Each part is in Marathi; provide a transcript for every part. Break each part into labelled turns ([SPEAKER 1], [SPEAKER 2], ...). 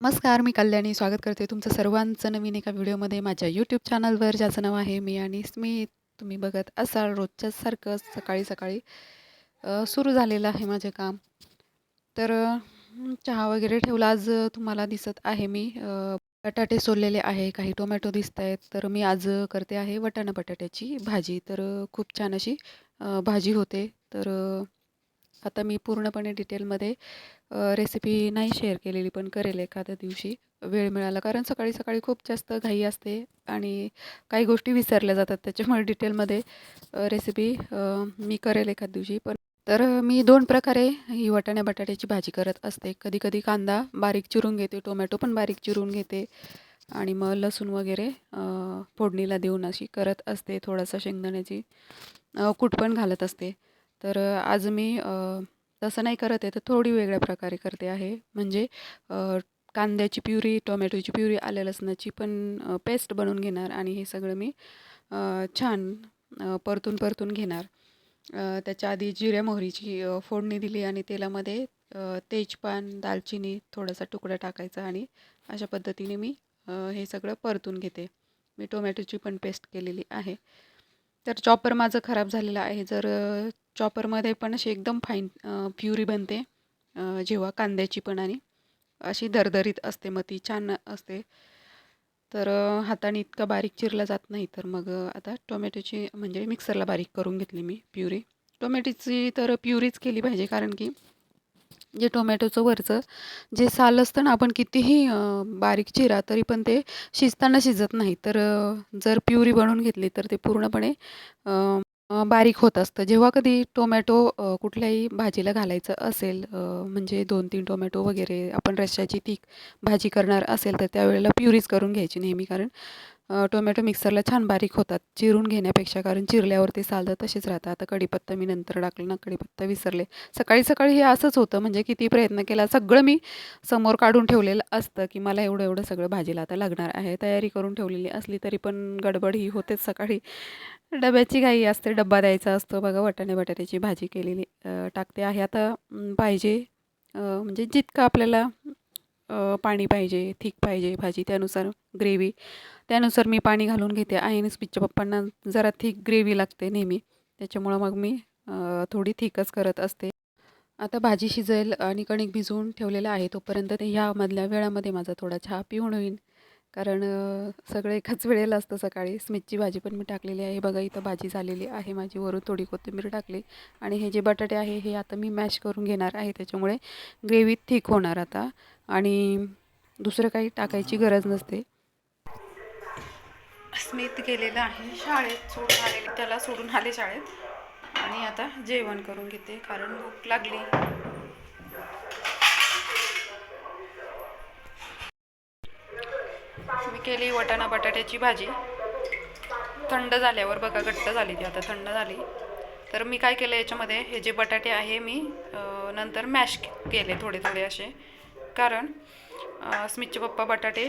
[SPEAKER 1] नमस्कार, मी कल्याणी स्वागत करते तुमचं सर्वांचं नवीन एका व्हिडिओमध्ये माझ्या यूट्यूब चॅनलवर, ज्याचं नाव आहे मी आणि स्मित. तुम्ही बघत असाल रोजच्याच सारखं सकाळी सकाळी सुरू झालेलं आहे माझे काम. तर चहा वगैरे ठेवला. आज तुम्हाला दिसत आहे मी बटाटे सोललेले आहे, काही टोमॅटो दिसत आहेत. तर मी आज करते आहे वाटाणा बटाट्याची भाजी. तर खूप छान अशी भाजी होते. तर आता मी पूर्णपणे डिटेलमध्ये रेसिपी नाही शेअर केलेली, पण करेल एखाद्या दिवशी वेळ मिळाला. कारण सकाळी सकाळी खूप जास्त घाई असते आणि काही गोष्टी विसरल्या जातात. त्याच्यामुळे डिटेलमध्ये रेसिपी मी करेल एखाद्या दिवशी. पण तर मी 2 प्रकारे ही वाटाण्या बटाट्याची भाजी करत असते. कधी-कधी कांदा बारीक चिरून घेते, टोमॅटो पण बारीक चिरून घेते आणि मग लसूण वगैरे फोडणीला देऊन अशी करत असते. थोडासा शेंगदाण्याची कूट पण घालत असते. तर आज मी तसं नाही करत आहे, तर थोडी वेगळ्या प्रकारे करते आहे. म्हणजे अ, कांद्याची प्युरी, टोमॅटोची प्युरी, आलं लसणाची पण पेस्ट बनवून घेणार आणि हे सगळं मी छान परतून घेणार. त्याच्या आधी जिऱ्या मोहरीची फोडणी दिली आणि तेलामध्ये तेजपान, दालचिनी, थोडासा तुकडा टाकायचा आणि अशा पद्धतीने मी हे सगळं परतून घेते. मी टोमॅटोची पण पेस्ट केलेली आहे. तर चॉपर माझं खराब झालेलं आहे. जर चॉपरमध्ये पण अशी एकदम फाईन प्युरी बनते जेव्हा कांद्याची पण आणि अशी दरदरीत असते, मग ती छान असते. तर हाताने इतका बारीक चिरला जात नाही. तर मग आता टोमॅटोची म्हणजे मिक्सरला बारीक करून घेतली मी प्युरी. टोमॅटोची तर प्युरीच केली पाहिजे, कारण की जे टोमॅटोचं वरचं जे साल असतं ना, आपण कितीही बारीक चिरा तरी पण ते शिजताना शिजत नाही. तर जर प्युरी बनवून घेतली तर ते पूर्णपणे अ, अ, बारीक होत असतं. जेव्हा कधी टोमॅटो कुठल्याही भाजीला घालायचं असेल, म्हणजे 2-3 टोमॅटो वगैरे आपण रश्श्याची ती भाजी करणार असेल, तर त्यावेळेला प्युरीच करून घ्यायची नेहमी. कारण टोमॅटो मिक्सरला छान बारीक होतात चिरून घेण्यापेक्षा, कारण चिरल्यावर ते सालं तसेच राहतात. आता कढीपत्ता मी नंतर टाकलं ना, कढीपत्ता विसरले. सकाळी सकाळी हे असंच होतं, म्हणजे किती प्रयत्न केला, सगळं मी समोर काढून ठेवलेलं असतं, की मला एवढं एवढं सगळं भाजीला आता लागणार आहे. तयारी करून ठेवलेली असली तरी पण गडबड ही होतेच सकाळी. डब्याची घाई असते, डब्बा द्यायचा असतो. बघा, वाटाणे बटाट्याची भाजी केलेली टाकते आहे आता. पाहिजे म्हणजे जितकं आपल्याला पाणी पाहिजे, थिक पाहिजे भाजी, त्यानुसार ग्रेव्ही, त्यानुसार मी पाणी घालून घेते आहे. आणि स्मितच्या पप्पांना जरा थिक ग्रेव्ही लागते नेहमी, त्याच्यामुळं मग मी थोडी थिकच करत असते. आता भाजी शिजेल आणि कणिक भिजवून ठेवलेलं आहे, तोपर्यंत ते ह्यामधल्या वेळामध्ये माझा थोडा चहा पिऊन होईल. कारण सगळं एकाच वेळेला असतं सकाळी. स्मितची भाजी पण मी टाकलेली आहे. बघा, इथं भाजी झालेली आहे माझी. वरून थोडी कोथिंबीर टाकली आणि हे जे बटाटे आहे हे आता मी मॅश करून घेणार आहे. त्याच्यामुळे ग्रेव्ही थिक होणार आता आणि दुसरं काही टाकायची गरज नसते. स्मित गेलेलं आहे शाळेत, सोडून आलेली, त्याला सोडून आले शाळेत आणि आता जेवण करून घेते कारण भूक लागली. मी केली वाटाणा बटाट्याची भाजी. थंड झाल्यावर बघा घट्ट झाली ती, आता थंड झाली. तर मी काय केलं, याच्यामध्ये हे जे बटाटे आहे मी नंतर मॅश केले थोडे थोडे असे. कारण स्मितचे पप्पा बटाटे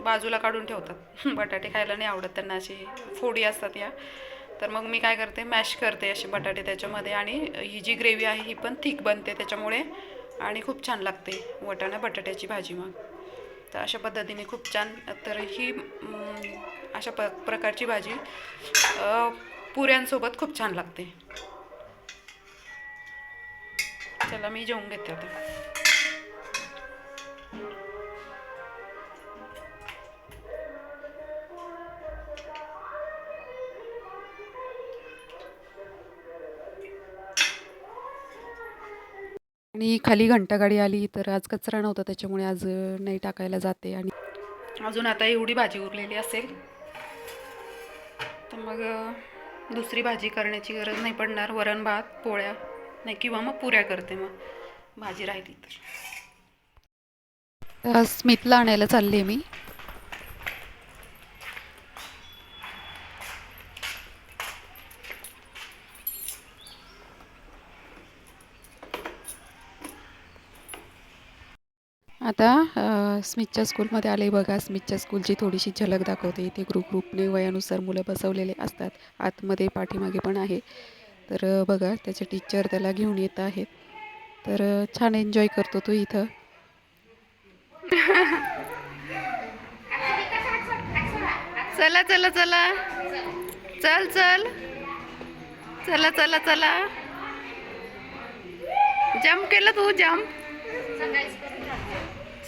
[SPEAKER 1] बाजूला काढून ठेवतात. बटाटे खायला नाही आवडत त्यांना, अशी फोडी असतात या. तर मग मी काय करते, मॅश करते असे बटाटे त्याच्यामध्ये, आणि ही जी ग्रेव्ही आहे ही पण थिक बनते त्याच्यामुळे आणि खूप छान लागते वाटाणा बटाट्याची भाजी मग. तर अशा पद्धतीने खूप छान. तर ही अशा प्रकारची भाजी पुऱ्यांसोबत खूप छान लागते. चला, मी जेवून घेते आता. आणि खाली घंटागाडी आली, तर आज कचरा नव्हता त्याच्यामुळे आज नाही टाकायला जाते. आणि अजून आता एवढी भाजी उरलेली असेल तर मग दुसरी भाजी करण्याची गरज नाही पडणार. वरण भात, पोळ्या नाही, किंवा मग पुऱ्या करते मग भाजी राहिली तर. स्मितला आणायला चालले मी. आता स्मितच्या स्कूलमध्ये आले. बघा, स्मितच्या स्कूलची थोडीशी झलक दाखवते. इथे ग्रुपने वयानुसार मुलं बसवलेले असतात. आतमध्ये पाठीमागे पण आहे. तर बघा, त्याचे टीचर त्याला घेऊन येत आहेत. तर छान एन्जॉय करतो तो इथं. चला चला चला, चल चल, चला चला चला, जम्प केलं तू, जम्प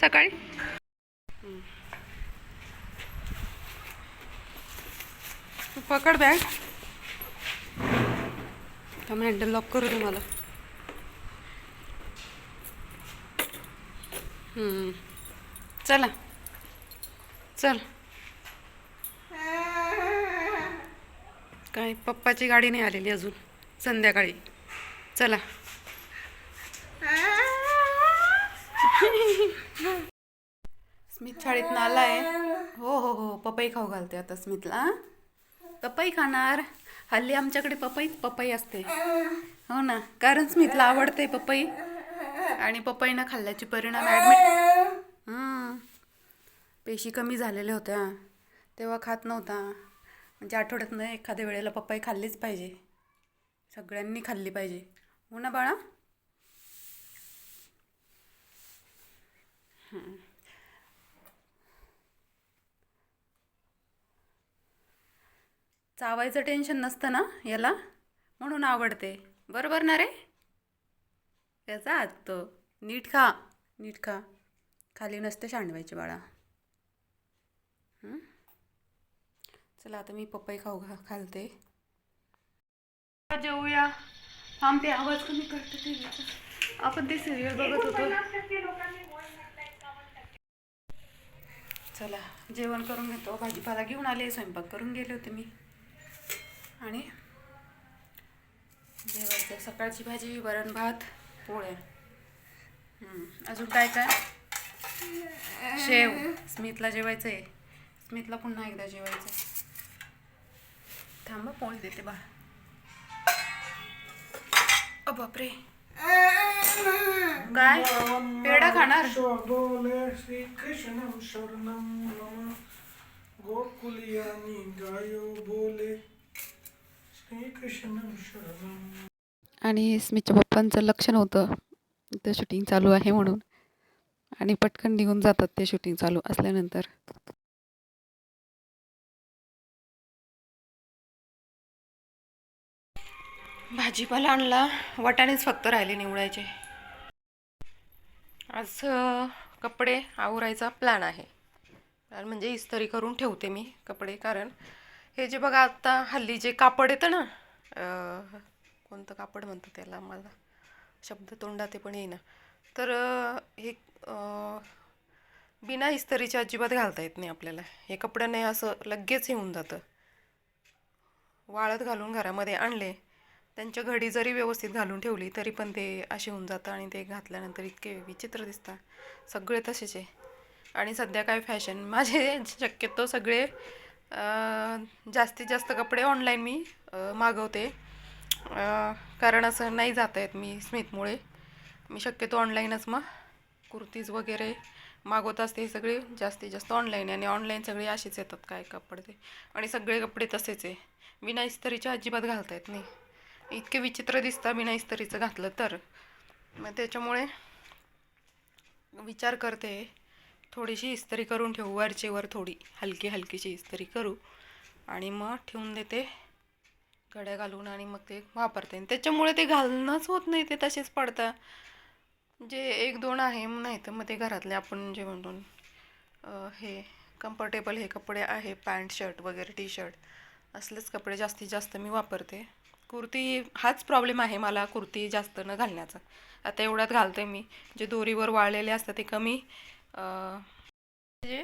[SPEAKER 1] सकाळी. पकड बॅग, थांब हँडल लॉक करू तुम्हाला. चला चल. काय पप्पाची गाडी नाही आलेली अजून, संध्याकाळी. चला. स्मित शाळेतनं आलाय. हो हो हो, पपई खाऊ घालते आता स्मितला. पपई खाणार. हल्ली आमच्याकडे पपई असते. हो ना, कारण स्मितला आवडते पपई. आणि पपई न खाल्ल्याचे परिणाम पेशी कमी झालेल्या होत्या तेव्हा खात नव्हता. म्हणजे आठवड्यातनं एखाद्या वेळेला पपई खाल्लीच पाहिजे, सगळ्यांनी खाल्ली पाहिजे. हो ना बाळा. चावायचं टेन्शन नसतं ना याला, म्हणून आवडते. बरोबर ना रे. त्याचा आजतो. नीट खा, नीट खा. खाली नसते सांडवायचे बाळा. चला आता मी पपई घालते. जेवूया. थांब, ते आवाज कमी करते ते. आपण ते सिरियल बघत होतो. चला जेवण करून घेतो. भाजीपाला घेऊन आले, स्वयंपाक करून गेले होते मी. आणि जेवायचं. सकाळची भाजी, वरण भात, पोळ्या. अजून काय काय. शेव. स्मितला जेवायचं आहे. स्मितला पुन्हा एकदा जेवायचं. थांब पोळी देते बा. बापरे. काय पेढा खाणार.
[SPEAKER 2] श्रीकृष्णं शरणं मम गोकुलियानी गायो बोले श्रीकृष्णं शरणं.
[SPEAKER 1] आणि स्मितच्या पप्पांचं लक्ष नव्हतं इथं शूटिंग चालू आहे म्हणून, आणि पटकन निघून जातात ते शूटिंग चालू असल्यानंतर. भाजीपाला आणला, वाटाणेच फक्त राहिले निवडायचे. आज कपडे आवरायचा प्लॅन आहे. म्हणजे इस्त्री करून ठेवते मी कपडे, कारण हे जे बघा आता हल्ली जे कापड येतं ना, कोणतं कापड म्हणतं त्याला, मला शब्द तोंडात पण येईना. तर हे बिना इस्त्रीच्या अजिबात घालता येत नाही आपल्याला. हे कपड्याने असं लगेच येऊन जातं. वाळत घालून घरामध्ये आणले, त्यांच्या घडी जरी व्यवस्थित घालून ठेवली तरी पण ते असे होऊन जातं. आणि ते घातल्यानंतर इतके विचित्र दिसतात. सगळे तसेच आहे. आणि सध्या काय फॅशन, माझे शक्यतो सगळे जास्तीत जास्त कपडे ऑनलाईन मी मागवते. कारण असं नाही जाता येत मी स्मितमुळे. मी शक्यतो ऑनलाईनच मग कुर्तीज वगैरे मागवत असते. हे सगळे जास्तीत जास्त ऑनलाईन. आणि ऑनलाईन सगळे असेच येतात काय कपडे ते. आणि सगळे कपडे तसेच आहे. बिना इस्त्रीच्या अजिबात घालता येत नाही. इतके विचित्र दिसतं बिना इस्त्रीचं घातलं तर. मग त्याच्यामुळे विचार करते थोडीशी इस्त्री करून ठेवू, वरचे वर थोडी हलकीशी इस्त्री करू आणि मग ठेवून देते घड्या घालून. आणि मग ते वापरते. त्याच्यामुळे ते घालणंच होत नाही, ते तसेच पडतं. जे एक दोन आहे नाही तर मग ते घरातले आपण जे म्हणतो हे कम्फर्टेबल हे कपडे आहे, पॅन्ट शर्ट वगैरे, टी शर्ट असलेच कपडे जास्तीत जास्त मी वापरते. कुर्ती हाच प्रॉब्लेम आहे मला, कुर्ती जास्त न घालण्याचा. आता एवढ्यात घालते मी. जे दोरीवर वाळलेले असतात ते कमी, म्हणजे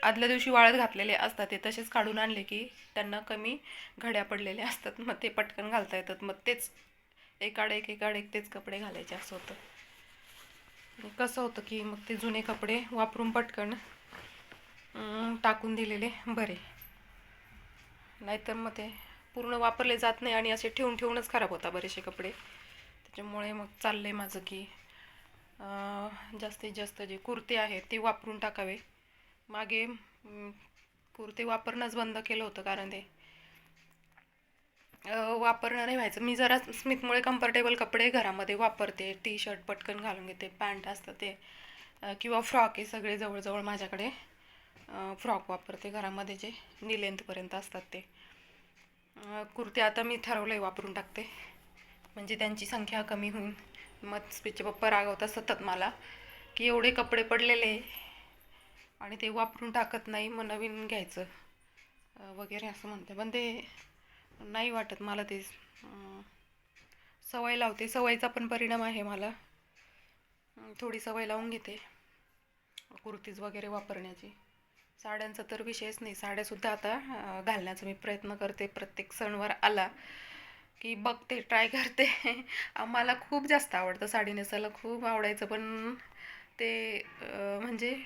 [SPEAKER 1] आदल्या दिवशी वाळत घातलेले असतात ते तसेच काढून आणले की त्यांना कमी घड्या पडलेल्या असतात. मग ते पटकन घालता येतात. मग तेच एकाड एक तेच कपडे घालायचे असं होतं. कसं होतं की मग ते जुने कपडे वापरून पटकन टाकून दिलेले बरे. नाहीतर मग ते पूर्ण वापरले जात नाही आणि असे ठेवूनच खराब होतात बरेचसे कपडे. त्याच्यामुळे मग चाललं आहे माझं की जास्तीत जास्त जे कुर्ते आहेत ते वापरून टाकावे. मागे कुर्ते वापरणंच बंद केलं होतं, कारण ते वापरणं नाही व्हायचं. मी जरा स्मितमुळे कम्फर्टेबल कपडे घरामध्ये वापरते. टी शर्ट पटकन घालून घेते, पॅन्ट असतं ते किंवा फ्रॉक आहे, सगळे जवळजवळ माझ्याकडे फ्रॉक वापरते घरामध्ये, जे नी लेंथपर्यंत असतात ते. कुर्ते आता मी ठरवलं आहे वापरून टाकते, म्हणजे त्यांची संख्या कमी होईल. मग स्पीचचे पप्पा रागवतात सतत मला की एवढे कपडे पडलेले आणि ते वापरून टाकत नाही, मग नवीन घ्यायचं वगैरे असं म्हणते. पण ते नाही वाटत मला, ते सवय लावते, सवयीचा पण परिणाम आहे मला. थोडी सवय लावून घेते कुर्तीज वगैरे वापरण्याची. साड्यांचा तर विषयच नाही, साड्यासुद्धा आता घालण्याचा मी प्रयत्न करते. प्रत्येक सणवार आला की बघते, ट्राय करते. मला खूप जास्त आवडतं साडी नेसायला, खूप आवडायचं. पण ते म्हणजे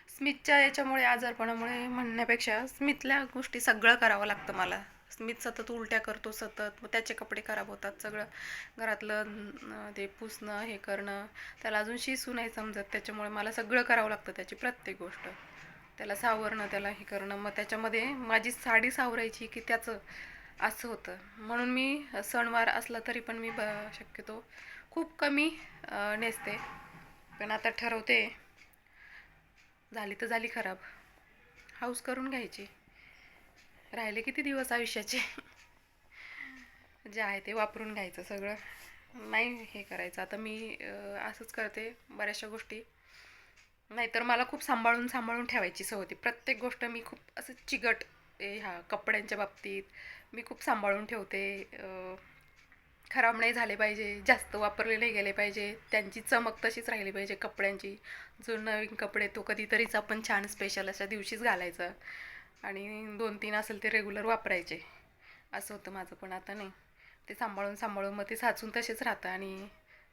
[SPEAKER 1] स्मितच्या याच्यामुळे, आजारपणामुळे म्हणण्यापेक्षा, स्मितल्या गोष्टी सगळं करावं लागतं मला. स्मित सतत उलट्या करतो सतत, मग त्याचे कपडे खराब होतात, सगळं घरातलं ते पुसणं, हे करणं, त्याला अजून शिसू नाही समजत, त्याच्यामुळे मला सगळं करावं लागतं त्याची प्रत्येक गोष्ट. त्याला सावरणं, त्याला हे करणं, मग त्याच्यामध्ये माझी साडी सावरायची की त्याचं, असं होतं. म्हणून मी सणवार असला तरी पण मी शक्यतो खूप कमी नेसते. पण आता ठरवते, झाली तर झाली खराब, हाऊस करून घ्यायची. राहिले किती दिवस आयुष्याचे, जे आहे ते वापरून घ्यायचं सगळं, नाही हे करायचं. आता मी असंच करते बऱ्याचशा गोष्टी. नाहीतर मला खूप सांभाळून सांभाळून ठेवायची सवय होती. प्रत्येक गोष्ट मी खूप असं चिकट, ह्या कपड्यांच्या बाबतीत मी खूप सांभाळून ठेवते. खराब नाही झाले पाहिजे, जास्त वापरले नाही गेले पाहिजे, त्यांची चमक तशीच राहिली पाहिजे कपड्यांची. जो नवीन कपडे तो कधीतरीच आपण छान स्पेशल अशा दिवशीच घालायचा, आणि 2-3 असेल ते रेग्युलर वापरायचे, असं होतं माझं. पण आता नाही, ते सांभाळून सांभाळून मग ते साचून तसेच राहतं आणि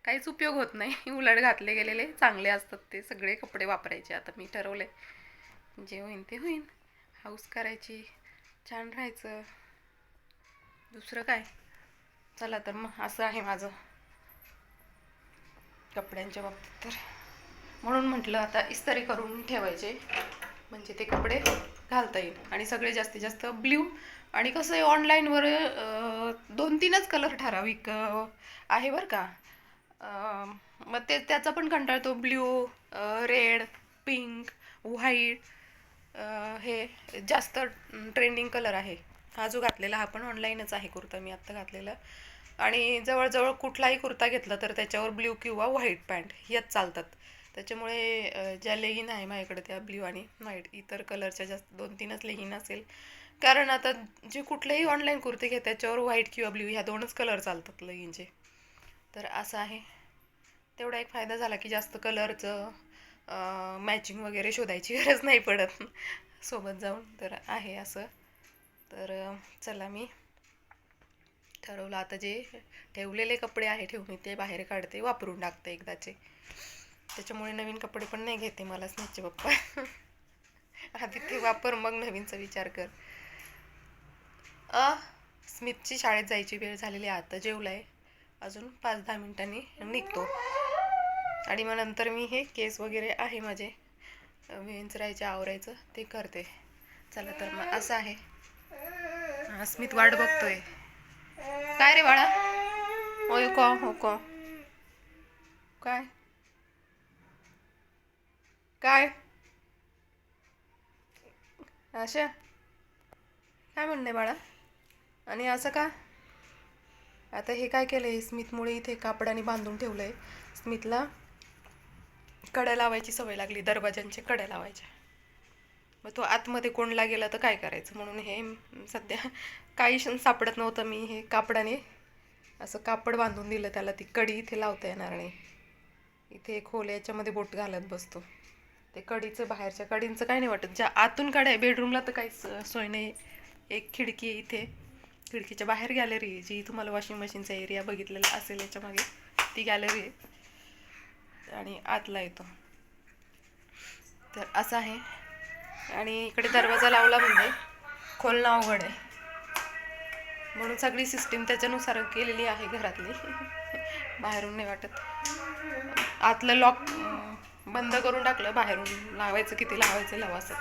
[SPEAKER 1] काहीच उपयोग होत नाही. उलट घातले गेलेले चांगले असतात ते सगळे कपडे वापरायचे. आता मी ठरवले, जे होईन ते होईन, हाऊस करायची, छान राहायचं, दुसरं काय. चला तर मग असं आहे माझं कपड्यांच्या बाबतीत. तर म्हणून म्हटलं आता इस्त्री करून ठेवायचे, म्हणजे ते कपडे घालता येईल. आणि सगळे जास्तीत जास्त ब्ल्यू, आणि कसं आहे ऑनलाईनवर 2-3च कलर ठराविक आहे बरं का. मग ते त्याचा पण कंटाळतो. ब्ल्यू, रेड, पिंक, व्हाईट, हे जास्त ट्रेंडिंग कलर आहे. हा जो घातलेला, हा पण ऑनलाईनच आहे कुर्ता मी आत्ता घातलेला. आणि जवळजवळ कुठलाही कुर्ता घेतला तर त्याच्यावर ब्ल्यू किंवा व्हाईट पॅन्ट हेच चालतात. त्याच्यामुळे ज्या लेगिन आहे माझ्याकडे त्या ब्ल्यू आणि व्हाईट, इतर कलरच्या जास्त 2-3च लेगिन असेल. कारण आता जे कुठलेही ऑनलाईन कुर्ते घेत त्याच्यावर व्हाईट किंवा ब्ल्यू ह्या 2च कलर चालतात लेगिनचे. तर असं आहे. तेवढा एक फायदा झाला की जास्त कलरचं मॅचिंग वगैरे शोधायची गरज नाही पडत सोबत जाऊन. तर आहे असं. तर चला, मी ठरवलं आता जे ठेवलेले कपडे आहे ठेवून ते बाहेर काढते, वापरून टाकते एकदाचे. त्याच्यामुळे नवीन कपडे पण नाही घेते मला स्मितचे पप्पा. आधी ते वापर, मग नवीनचा विचार कर. स्मितची शाळेत जायची वेळ झालेली आहे, आता जेवलाय, अजून 5-10 मिनिटांनी निघतो. आणि मग नंतर मी हे केस वगैरे आहे माझे विंचरायचे, आवरायचं, ते करते. चला तर मग असं आहे. स्मित वाट बघतोय. काय रे बाळा, होय को हो को, काय काय अशा, काय म्हणणे बाळा. आणि असं का, आता हे काय केलं आहे स्मितमुळे, इथे कापडाने बांधून ठेवलं आहे. स्मितला कड्या लावायची सवय लागली, दरवाजांच्या कड्या लावायच्या. मग तो आतमध्ये कोणला गेला तर काय करायचं, म्हणून हे सध्या काही सापडत नव्हतं. मी हे कापडाने असं कापड बांधून दिलं त्याला, ती कडी इथे लावता येणार नाही. इथे एक होल, याच्यामध्ये बोट घालत बसतो. ते कडीचं, बाहेरच्या कडींचं काही नाही वाटत. ज्या आतून कड्या आहे बेडरूमला तर काहीच सोय नाही. एक खिडकी आहे इथे, खिडकीच्या बाहेर गॅलरी आहे, जी तुम्हाला वॉशिंग मशीनचा एरिया बघितलेला असेल याच्या मागे, ती गॅलरी आहे. आणि आतला येतो. तर असं आहे. आणि इकडे दरवाजा लावला म्हणजे खोलणं अवघड आहे, म्हणून सगळी सिस्टीम त्याच्यानुसार केलेली आहे घरातली. बाहेरून नाही वाटत. आतलं लॉक बंद करून टाकलं, बाहेरून लावायचं, किती लावायचं लावा. असं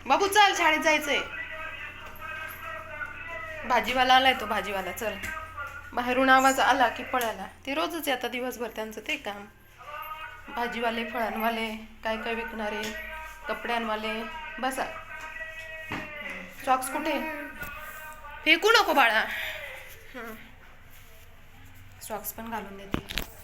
[SPEAKER 1] बाबू चल, शाळेत जायचंय. भाजीवाला आलाय, तो भाजीवाला, चल. बाहेरून आवाज आला की पळाला. ते रोजच आहे आता दिवसभर त्यांचं ते काम. भाजीवाले, फळांवाले, काय काय विकणारे, कपड्यांवाले. बसा. सॉक्स कुठे? फेकू नको बाळा. सॉक्स पण घालून देते.